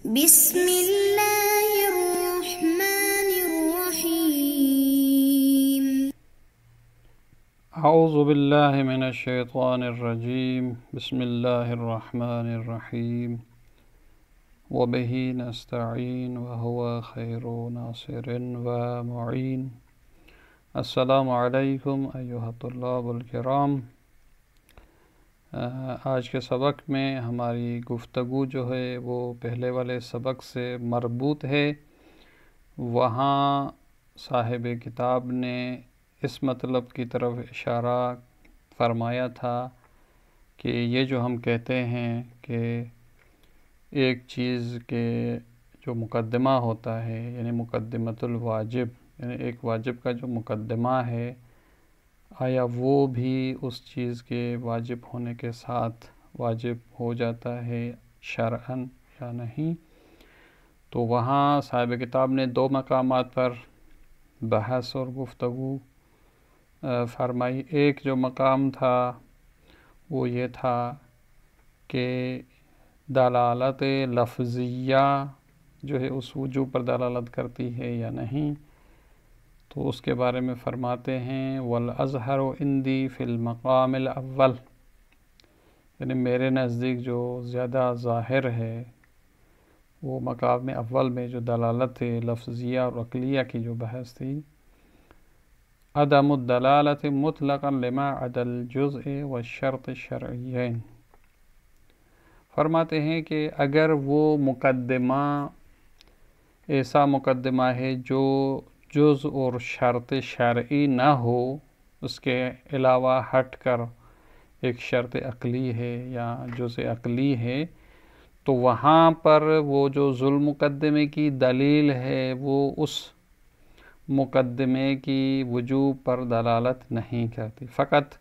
بسم الله الرحمن الرحيم. أعوذ بالله من الشيطان الرجيم. بسم الله الرحمن الرحيم. وبه نستعين وهو خير ناصر ومعين. السلام علیکم ایھا الطلاب الکرام. آج کے سبق میں ہماری گفتگو جو ہے وہ پہلے والے سبق سے مربوط ہے. وہاں صاحب کتاب نے اس مطلب کی طرف اشارہ فرمایا تھا کہ یہ جو ہم کہتے ہیں کہ ایک چیز کے جو مقدمہ ہوتا ہے، یعنی مقدمۃ الواجب، یعنی ایک واجب کا جو مقدمہ ہے، آیا وہ بھی اس چیز کے واجب ہونے کے ساتھ واجب ہو جاتا ہے شرعاً یا نہیں؟ تو وہاں صاحب کتاب نے 2 مقامات پر بحث اور گفتگو فرمائی. ایک جو مقام تھا وہ یہ تھا کہ دلالت لفظیہ جو ہے اس وجوب پر دلالت کرتی ہے یا نہیں. تو اس کے بارے میں فرماتے ہیں والازہر عندی فی المقام الاول، یعنی میرے نزدیک جو زیادہ ظاہر ہے وہ مقام اول میں جو دلالت لفظیہ اور عقلیہ کی جو بحث تھی، عدم الدلالت مطلقا لما عدا الجزء والشرط الشرعیین. فرماتے ہیں کہ اگر وہ مقدمہ ایسا مقدمہ ہے جو جز اور شرط شرعی نہ ہو، اس کے علاوہ ہٹ کر ایک شرط عقلی ہے یا جز عقلی ہے، تو وہاں پر وہ جو ذو المقدمے کی دلیل ہے وہ اس مقدمے کی وجوب پر دلالت نہیں کرتی. فقط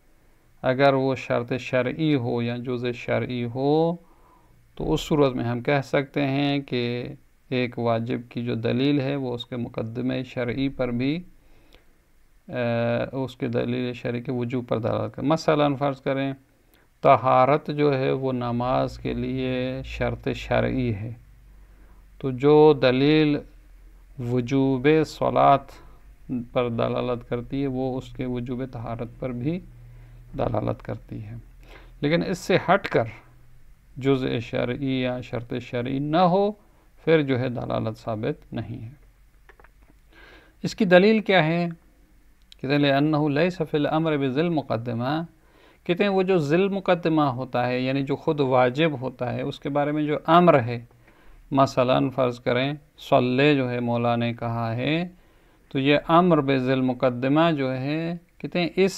اگر وہ شرط شرعی ہو یا جز شرعی ہو تو اس صورت میں ہم کہہ سکتے ہیں کہ ایک واجب کی جو دلیل ہے وہ اس کے مقدمے شرعی پر بھی اس کے دلیل شرعی کے وجوب پر دلالت کرے. مثلا فرض کریں طہارت جو ہے وہ نماز کے لیے شرط شرعی ہے، تو جو دلیل وجوب صلاۃ پر دلالت کرتی ہے وہ اس کے وجوب طہارت پر بھی دلالت کرتی ہے. لیکن اس سے ہٹ کر جزء شرعی یا شرط شرعی نہ ہو پھر جو ہے دلالت ثابت نہیں ہے. اس کی دلیل کیا ہے؟ کہتے ہیں لأنہ لیس فی الامر بذی المقدمہ، کہتے ہیں وہ جو ذی المقدمہ ہوتا ہے یعنی جو خود واجب ہوتا ہے اس کے بارے میں جو امر ہے، مثلا فرض کریں صلی جو ہے مولا نے کہا ہے، تو یہ امر بذی المقدمہ جو ہے کہتے ہیں اس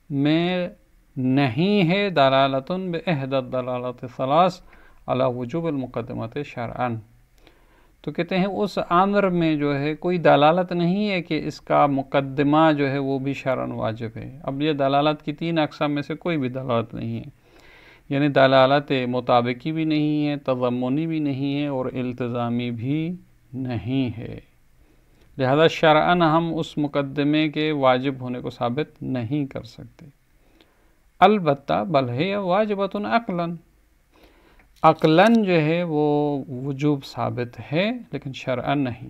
میں نہیں ہے دلالت باحدی الدلالات الثلاث علی وجوب المقدمات شرعاً. تو کہتے ہیں اس امر میں جو ہے کوئی دلالت نہیں ہے کہ اس کا مقدمہ جو ہے وہ بھی شرعاً واجب ہے. اب یہ دلالت کی 3 اقسام میں سے کوئی بھی دلالت نہیں ہے، یعنی دلالت مطابقی بھی نہیں ہے، تضمنی بھی نہیں ہے اور التزامی بھی نہیں ہے. لہذا شرعاً ہم اس مقدمے کے واجب ہونے کو ثابت نہیں کر سکتے. البتہ بل ہے واجبۃ عقلاً، عقلاً جو ہے وہ وجوب ثابت ہے لیکن شرعاً نہیں.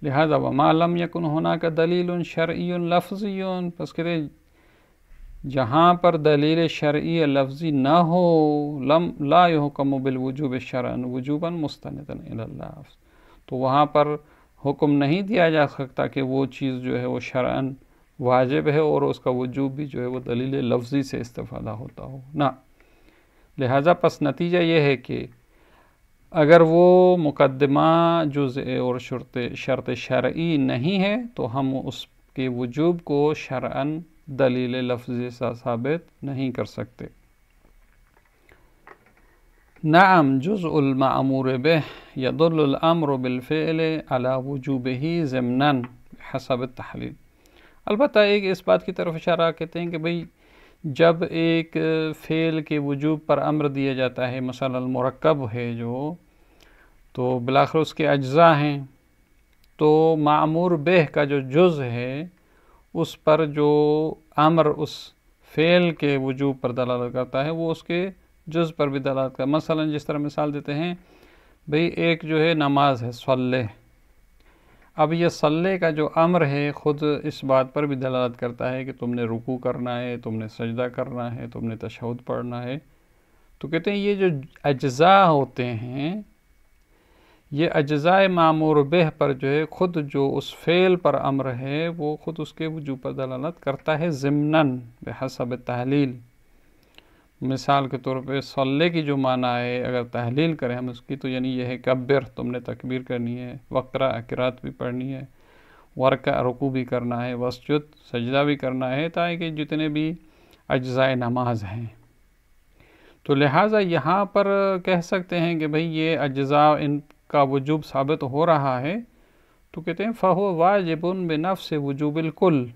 لہذا وما لم یکن ہناک دلیل شرعی لفظی، پس کہتے جہاں پر دلیل شرعی لفظی نہ ہو لا یحکم بالوجوب شرعاً وجوباً مستندا الی اللفظ، تو وہاں پر حکم نہیں دیا جا سکتا کہ وہ چیز جو ہے وہ شرعاً واجب ہے اور اس کا وجوب بھی جو ہے وہ دلیل لفظی سے استفادہ ہوتا ہو نہ. لہذا پس نتیجہ یہ ہے کہ اگر وہ مقدمہ جزء اور شرط شرعی نہیں ہے تو ہم اس کے وجوب کو شرعاً دلیل لفظی سے ثابت نہیں کر سکتے. نعم جزء المأمور به يدل الامر بالفعل على وجوبه ضمنا حسب التحلیل. البتہ ایک اس بات کی طرف اشارہ کہتے ہیں کہ بھئی جب ایک فعل کے وجوب پر امر دیا جاتا ہے، مثلا مرکب ہے جو، تو بالآخر اس کے اجزاء ہیں، تو معمور بہ کا جو جز ہے اس پر جو امر اس فعل کے وجوب پر دلالت کرتا ہے وہ اس کے جز پر بھی دلالت کرتا ہے. مثلا جس طرح مثال دیتے ہیں بھئی ایک جو ہے نماز ہے صلی، اب یہ صلی کا جو امر ہے خود اس بات پر بھی دلالت کرتا ہے کہ تم نے رکوع کرنا ہے، تم نے سجدہ کرنا ہے، تم نے تشہد پڑھنا ہے۔ تو کہتے ہیں یہ جو اجزاء ہوتے ہیں، یہ اجزاء معمور بہ پر جو ہے خود جو اس فعل پر امر ہے وہ خود اس کے وجوب پر دلالت کرتا ہے ضمناً بحسب تحلیل۔ مثال کے طور پہ صلی کی جو معنی ہے اگر تحلیل کریں ہم اس کی تو یعنی یہ ہے کبر، تم نے تکبیر کرنی ہے، وقرا قرات بھی پڑھنی ہے، ورکع رکوع بھی کرنا ہے، وسجد سجدہ بھی کرنا ہے، تاکہ جتنے بھی اجزاء نماز ہیں۔ تو لہٰذا یہاں پر کہہ سکتے ہیں کہ بھئی یہ اجزاء ان کا وجوب ثابت ہو رہا ہے، تو کہتے ہیں فَهُوَ وَاجِبٌ بِنَفْسِ وُجُوبِ الْكُلِّ،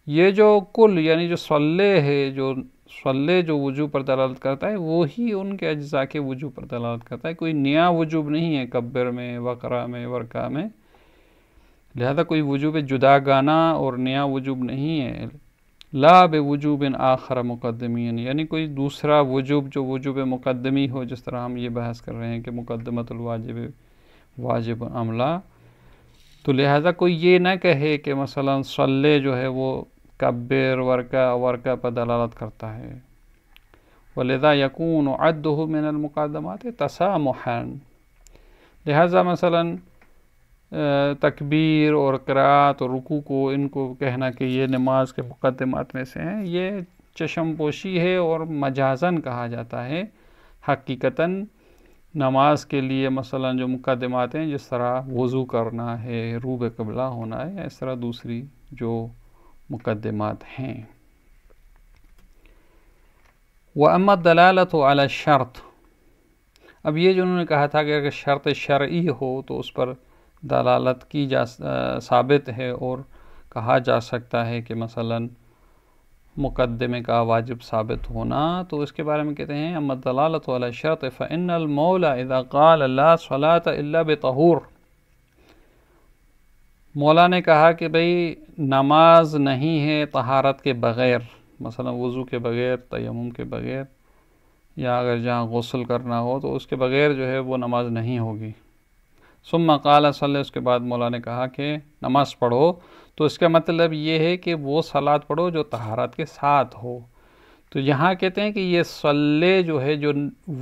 یہ جو کل یعنی جو صلی ہے، جو صلی جو وجوب پر دلالت کرتا ہے وہی ان کے اجزاء کے وجوب پر دلالت کرتا ہے، کوئی نیا وجوب نہیں ہے کبر میں، وقرا میں، ورکع میں، لہذا کوئی وجوب جداگانہ اور نیا وجوب نہیں ہے۔ لا بوجوب آخر مقدمین، یعنی کوئی دوسرا وجوب جو وجوب مقدمی ہو، جس طرح ہم یہ بحث کر رہے ہیں کہ مقدمۃ الواجب واجب عملہ، تو لہذا کوئی یہ نہ کہے کہ مثلا صلی جو ہے وہ کبر ورکع پر دلالت کرتا ہے۔ وَلِذَا يَكُونُ عَدُّهُ مِنَ الْمُقَدَّمَاتِ تَسَامُحًا، لہذا مثلا تکبیر اور قرات اور رکوع کو ان کو کہنا کہ یہ نماز کے مقدمات میں سے ہیں، یہ چشم پوشی ہے اور مجازاً کہا جاتا ہے۔ حقیقتاً نماز کے لیے مثلا جو مقدمات ہیں، جس طرح وضو کرنا ہے، روب قبلہ ہونا ہے، اس طرح دوسری جو مقدمات ہیں۔ وَأَمَّا الدَّلَالَةُ عَلَى الشَّرْطِ، اب یہ جو انہوں نے کہا تھا کہ اگر شرط شرعی ہو تو اس پر دلالت کی ثابت ہے اور کہا جا سکتا ہے کہ مثلا مقدمے کا واجب ثابت ہونا، تو اس کے بارے میں کہتے ہیں اما الدلالۃ علی الشرط فإن المولا اذا قال لا صلاة الا بطہور، مولا نے کہا کہ بھئی نماز نہیں ہے طہارت کے بغیر، مثلا وضو کے بغیر، تیمم کے بغیر، یا اگر جہاں غسل کرنا ہو تو اس کے بغیر جو ہے وہ نماز نہیں ہوگی۔ ثم قال صلی، اس کے بعد مولا نے کہا کہ نماز پڑھو، تو اس کا مطلب یہ ہے کہ وہ صلاۃ پڑھو جو طہارت کے ساتھ ہو۔ تو یہاں کہتے ہیں کہ یہ صلی جو ہے جو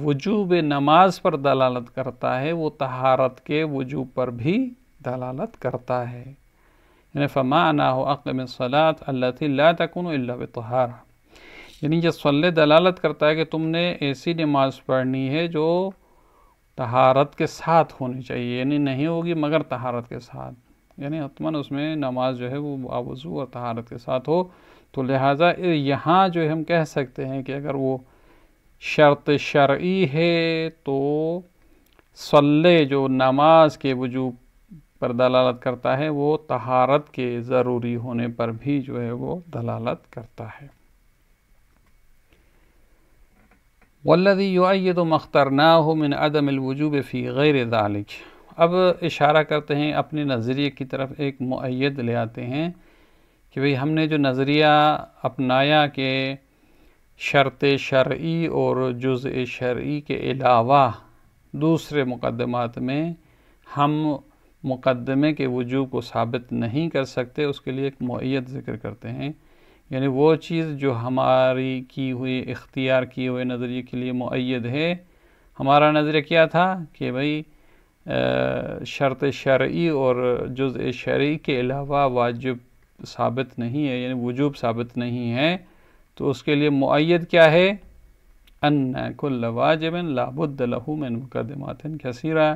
وجوب نماز پر دلالت کرتا ہے وہ طہارت کے وجوب پر بھی دلالت کرتا ہے، یعنی فَمَعْنَاهُ أَقِمِ الصَّلَاةَ الَّتِي لَا تَكُونُ إِلَّا بِطَهَارَةٍ، یعنی یہ صلی دلالت کرتا ہے کہ تم نے ایسی نماز پڑھنی ہے جو طہارت کے ساتھ ہونی چاہیے، یعنی نہیں ہوگی مگر طہارت کے ساتھ، یعنی حتماً اس میں نماز جو ہے وہ باوضو اور طہارت کے ساتھ ہو۔ تو لہٰذا یہاں جو ہم کہہ سکتے ہیں کہ اگر وہ شرط شرعی ہے تو صلی جو نماز کے وجوب پر دلالت کرتا ہے وہ طہارت کے ضروری ہونے پر بھی جو ہے وہ دلالت کرتا ہے۔ والذی یؤید ما اخترناہ من عدم الوجوب فی غیر ذلک، اب اشارہ کرتے ہیں اپنے نظریے کی طرف، ایک مؤید لے آتے ہیں کہ بھئی ہم نے جو نظریہ اپنایا کہ شرط شرعی اور جزء شرعی کے علاوہ دوسرے مقدمات میں ہم مقدمے کے وجوب کو ثابت نہیں کر سکتے، اس کے لیے ایک مؤید ذکر کرتے ہیں، یعنی وہ چیز جو ہماری کی ہوئی اختیار کیے ہوئے نظریے کے لیے مؤید ہے۔ ہمارا نظریہ کیا تھا کہ بھئی شرط شرعی اور جزء شرعی کے علاوہ واجب ثابت نہیں ہے، یعنی وجوب ثابت نہیں ہے، تو اس کے لیے مؤید کیا ہے؟ ان کل واجب لا بد له من مقدمات کثیرہ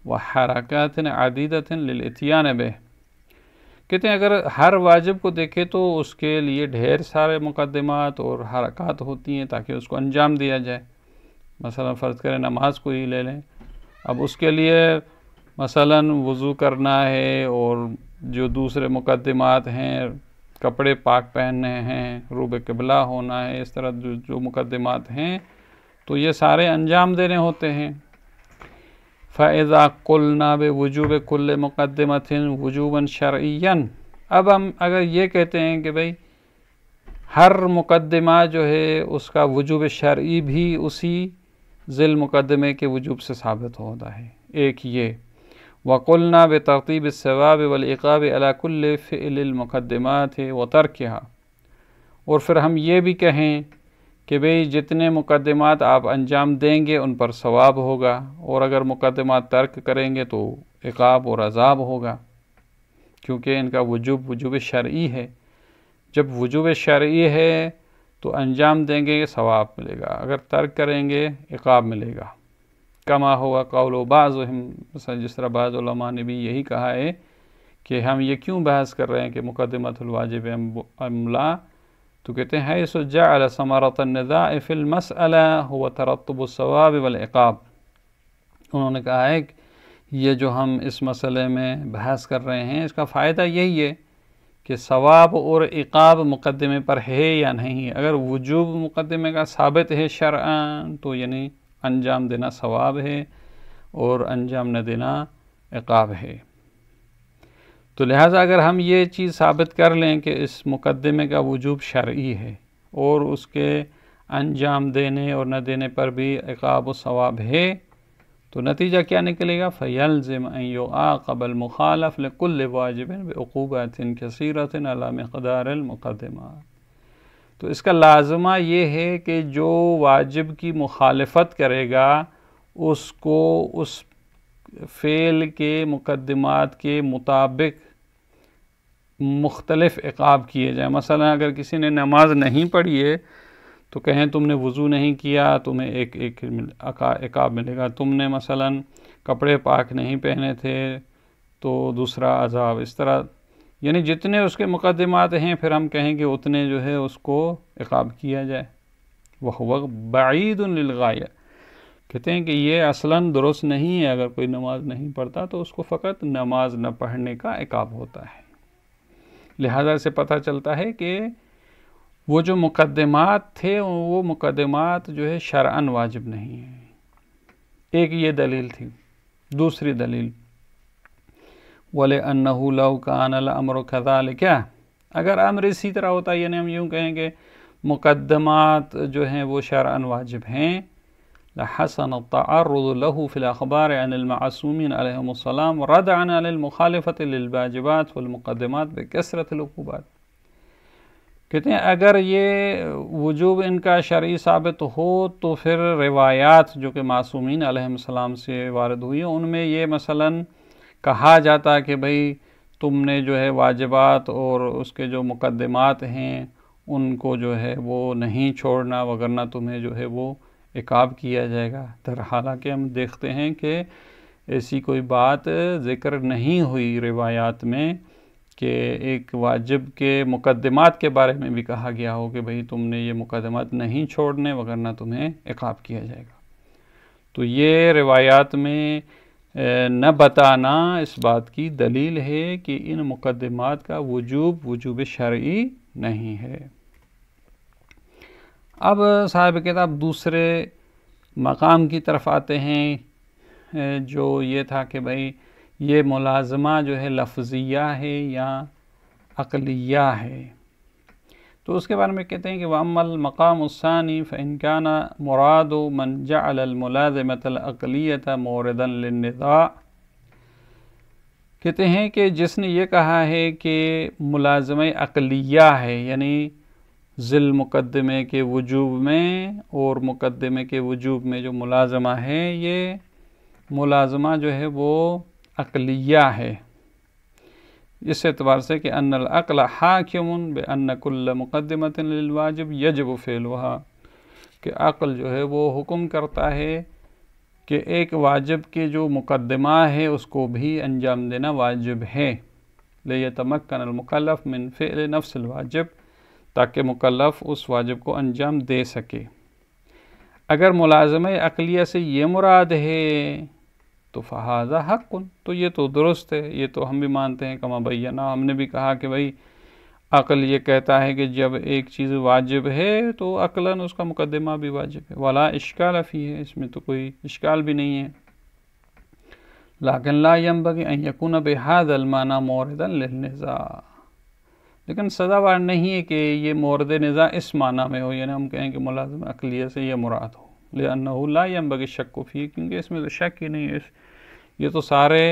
وحرکات عدیدۃ للاتیان بہ، کہتے ہیں اگر ہر واجب کو دیکھے تو اس کے لیے ڈھیر سارے مقدمات اور حرکات ہوتی ہیں تاکہ اس کو انجام دیا جائے۔ مثلا فرض کریں نماز کو ہی لے لیں، اب اس کے لیے مثلا وضو کرنا ہے اور جو دوسرے مقدمات ہیں، کپڑے پاک پہننے ہیں، روب قبلہ ہونا ہے، اس طرح جو مقدمات ہیں تو یہ سارے انجام دینے ہوتے ہیں۔ فَإِذَا قُلْنَا بِوُجُوبِ كُلِّ مُقَدِّمَةٍ وُجُوبًا شَرْعِيًّا، اب ہم اگر یہ کہتے ہیں کہ بھئی ہر مقدمہ جو ہے اس کا وجوب شرعی بھی اسی ذیل مقدمے کے وجوب سے ثابت ہوتا ہے۔ ایک یہ وَقُلْنَا بِتَرْتِيبِ الثَّوَابِ وَالْعِقَابِ عَلَى كُلِّ فِعْلِ الْمُقَدِّمَاتِ وَتَرْكِهَا، اور پھر ہم یہ بھی کہیں کہ بھئی جتنے مقدمات آپ انجام دیں گے ان پر ثواب ہوگا، اور اگر مقدمات ترک کریں گے تو عقاب اور عذاب ہوگا، کیونکہ ان کا وجوب شرعی ہے۔ جب وجوب شرعی ہے تو انجام دیں گے ثواب ملے گا، اگر ترک کریں گے عقاب ملے گا۔ کما ہوا قول بعضهم، مثلا جس طرح بعض علماء نے بھی یہی کہا ہے کہ ہم یہ کیوں بحث کر رہے ہیں کہ مقدمۃ الواجب ام لا، تو کہتے ہیں حیث جعل ثمرۃ النزاع فی المسئلہ هو ترتب الثواب والعقاب۔ انہوں نے کہا ہے کہ یہ جو ہم اس مسئلے میں بحث کر رہے ہیں اس کا فائدہ یہی ہے کہ ثواب اور عقاب مقدمے پر ہے یا نہیں۔ اگر وجوب مقدمے کا ثابت ہے شرعاً تو یعنی انجام دینا ثواب ہے اور انجام نہ دینا عقاب ہے۔ تو لہٰذا اگر ہم یہ چیز ثابت کر لیں کہ اس مقدمے کا وجوب شرعی ہے اور اس کے انجام دینے اور نہ دینے پر بھی عقاب و ثواب ہے، تو نتیجہ کیا نکلے گا؟ فَيَلْزِمْ أَن يُعَاقَبَ الْمُخَالَفُ لِكُلِّ وَاجِبٍ بِعُقُوبَةٍ كَثِيرَةٍ عَلَى مِقْدَارِ الْمُقَدِّمَاتِ۔ تو اس کا لازمہ یہ ہے کہ جو واجب کی مخالفت کرے گا اس کو اس فعل کے مقدمات کے مطابق مختلف عقاب کیے جائیں۔ مثلا اگر کسی نے نماز نہیں پڑھی ہے تو کہیں تم نے وضو نہیں کیا، تمہیں ایک عقاب ملے گا۔ تم نے مثلا کپڑے پاک نہیں پہنے تھے تو دوسرا عذاب۔ اس طرح یعنی جتنے اس کے مقدمات ہیں پھر ہم کہیں کہ اتنے جو ہے اس کو عقاب کیا جائے۔ وَهُوَ بَعِيدٌ لِلْغَایَةِ، کہتے ہیں کہ یہ اصلاً درست نہیں ہے۔ اگر کوئی نماز نہیں پڑھتا تو اس کو فقط نماز نہ پڑھنے کا عقاب ہوتا ہے۔ لہذا سے پتہ چلتا ہے کہ وہ جو مقدمات تھے وہ مقدمات جو ہے شرعاً واجب نہیں ہیں۔ ایک یہ دلیل تھی۔ دوسری دلیل وَلِأَنَّهُ لَوْ كَانَ الْأَمْرُ كَذَلِكَ، اگر امر اسی طرح ہوتا ہے، یعنی ہم یوں کہیں کہ مقدمات جو ہیں وہ شرعاً واجب ہیں، لَحَسَنَ التَّعَرُّضُ لَهُ فِي الْأَخْبَارِ عَنِ الْمَعْصُومِينَ عَلَيْهِمُ السَّلَامُ رَدْعًا عَنِ الْمُخَالِفَةِ لِلْوَاجِبَاتِ وَالْمُقَدِّمَاتِ بِكَثْرَةِ الْعُقُوبَاتِ۔ کہتے ہیں اگر یہ وجوب ان کا شرعی ثابت ہو تو پھر روایات جو کہ معصومین علیہم السلام سے وارد ہوئی ہیں ان میں یہ مثلاً کہا جاتا کہ بھئی تم نے جو ہے واجبات اور اس کے جو مقدمات ہیں ان کو جو ہے وہ نہیں چھوڑنا، وگرنہ تمہیں جو ہے وہ عقاب کیا جائے گا۔ حالانکہ ہم دیکھتے ہیں کہ ایسی کوئی بات ذکر نہیں ہوئی روایات میں کہ ایک واجب کے مقدمات کے بارے میں بھی کہا گیا ہو کہ بھئی تم نے یہ مقدمات نہیں چھوڑنے وگرنہ تمہیں عقاب کیا جائے گا۔ تو یہ روایات میں نہ بتانا اس بات کی دلیل ہے کہ ان مقدمات کا وجوب شرعی نہیں ہے۔ اب صاحب کتاب دوسرے مقام کی طرف آتے ہیں جو یہ تھا کہ بھئی یہ ملازمہ جو ہے لفظیہ ہے یا عقلیہ ہے، تو اس کے بارے میں کہتے ہیں کہ وَأَمَّا الْمَقَامُ الثَّانِي فَإِنْ كَانَ مُرَادُ مَنْ جَعَلَ الْمُلَازِمَةَ الْعَقْلِيَّةَ مُورِدًا لِلنِّزَاعِ، کہتے ہیں کہ جس نے یہ کہا ہے کہ ملازمہ عقلیہ ہے، یعنی ذیل مقدمے کے وجوب میں اور مقدمے کے وجوب میں جو ملازمہ ہے یہ ملازمہ جو ہے وہ عقلیہ ہے، اس اعتبار سے کہ ان العقل حاکم بان کل مقدمۃ للواجب یجب فعلها، کہ عقل جو ہے وہ حکم کرتا ہے کہ ایک واجب کے جو مقدمہ ہے اس کو بھی انجام دینا واجب ہے، لیتمکن المکلف من فعل نفس الواجب، تاکہ مکلف اس واجب کو انجام دے سکے۔ اگر ملازمہ عقلیہ سے یہ مراد ہے تو فہذا حق، تو یہ تو درست ہے، یہ تو ہم بھی مانتے ہیں، کما بینا ہم نے بھی کہا کہ بھئی عقل یہ کہتا ہے کہ جب ایک چیز واجب ہے تو عقلاً اس کا مقدمہ بھی واجب ہے، ولا اشکال فیہ، اس میں تو کوئی اشکال بھی نہیں ہے، لیکن لا ينبغي ان يكون بهذا المعنى موردا للنزاع، لیکن سزاوار نہیں ہے کہ یہ مورد نزاع اس معنی میں ہو، یعنی ہم کہیں کہ ملازمہ عقلیہ سے یہ مراد ہو۔ لأنه لا ينبغي الشک فيه، کیونکہ اس میں تو شک ہی نہیں ہے، یہ تو سارے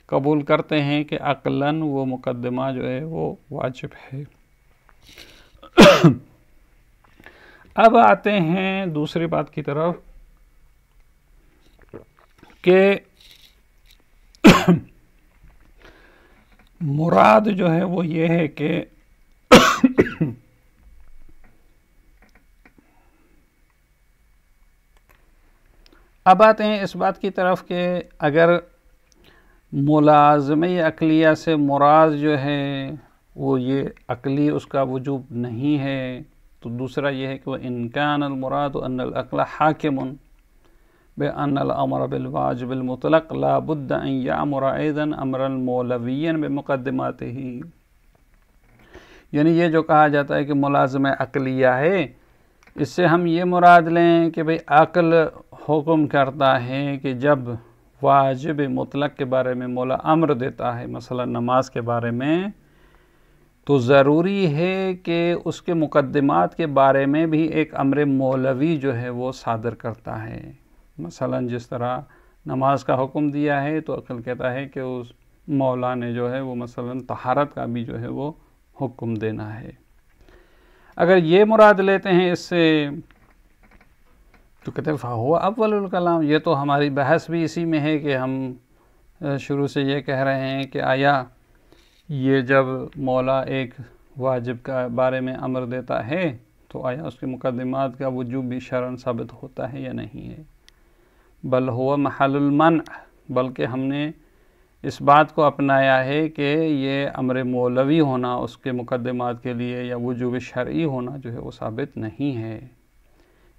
قبول کرتے ہیں کہ عقلاً وہ مقدمہ جو ہے وہ واجب ہے۔ اب آتے ہیں دوسری بات کی طرف کہ مراد جو ہے وہ یہ ہے کہ اب آتے ہیں اس بات کی طرف کہ اگر ملازمہ عقلیہ سے مراد جو ہے وہ یہ عقلی اس کا وجوب نہیں ہے، تو دوسرا یہ ہے کہ وہ ان کان المراد ان العقل حاکم بأن الامر بالواجب المطلق لا بد ان یامر ایضا امرا مولویا بمقدماته، یعنی یہ جو کہا جاتا ہے کہ ملازمہ عقلیہ ہے، اس سے ہم یہ مراد لیں کہ بھئی عقل حکم کرتا ہے کہ جب واجب مطلق کے بارے میں مولا امر دیتا ہے، مثلا نماز کے بارے میں، تو ضروری ہے کہ اس کے مقدمات کے بارے میں بھی ایک امر مولوی جو ہے وہ صادر کرتا ہے۔ مثلا جس طرح نماز کا حکم دیا ہے تو عقل کہتا ہے کہ اس مولا نے جو ہے وہ مثلا طہارت کا بھی جو ہے وہ حکم دینا ہے۔ اگر یہ مراد لیتے ہیں اس سے تو کہتے ہیں فَهُوَ اول الکلام، یہ تو ہماری بحث بھی اسی میں ہے کہ ہم شروع سے یہ کہہ رہے ہیں کہ آیا یہ جب مولا ایک واجب کا بارے میں امر دیتا ہے تو آیا اس کے مقدمات کا وجوب بھی شرعاً ثابت ہوتا ہے یا نہیں ہے، بل ہوا محل المنع، بلکہ ہم نے اس بات کو اپنایا ہے کہ یہ امر مولوی ہونا اس کے مقدمات کے لیے یا وجوب شرعی ہونا جو ہے وہ ثابت نہیں ہے،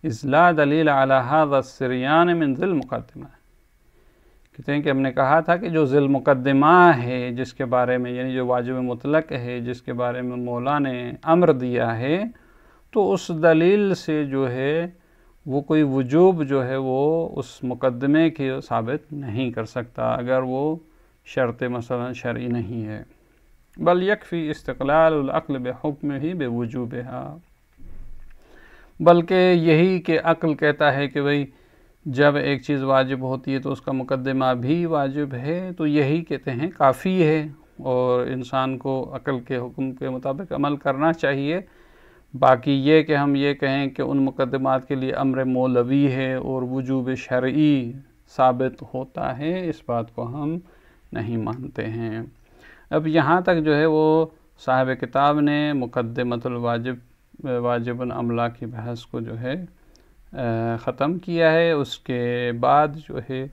اذ لا دلیل علی هذا السریان من ذی المقدمہ، کہتے ہیں کہ ہم نے کہا تھا کہ جو ذی المقدمہ ہے جس کے بارے میں یعنی جو واجب مطلق ہے جس کے بارے میں مولا نے امر دیا ہے، تو اس دلیل سے جو ہے وہ کوئی وجوب جو ہے وہ اس مقدمے کی ثابت نہیں کر سکتا اگر وہ شرط مثلا شرعی نہیں ہے، بل یکفی استقلال العقل بحکمہ بوجوبها، بلکہ یہی کہ عقل کہتا ہے کہ بھئی جب ایک چیز واجب ہوتی ہے تو اس کا مقدمہ بھی واجب ہے، تو یہی کہتے ہیں کافی ہے اور انسان کو عقل کے حکم کے مطابق عمل کرنا چاہیے۔ باقی یہ کہ ہم یہ کہیں کہ ان مقدمات کے لیے امر مولوی ہے اور وجوب شرعی ثابت ہوتا ہے، اس بات کو ہم نہیں مانتے ہیں۔ اب یہاں تک جو ہے وہ صاحب کتاب نے مقدمۃ الواجب واجب عملہ کی بحث کو جو ہے ختم کیا ہے۔ اس کے بعد جو ہے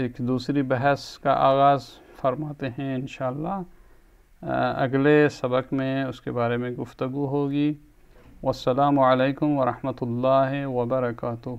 ایک دوسری بحث کا آغاز فرماتے ہیں انشاءاللہ، اگلے سبق میں اس کے بارے میں گفتگو ہوگی۔ والسلام علیکم ورحمۃ اللہ وبرکاتہ۔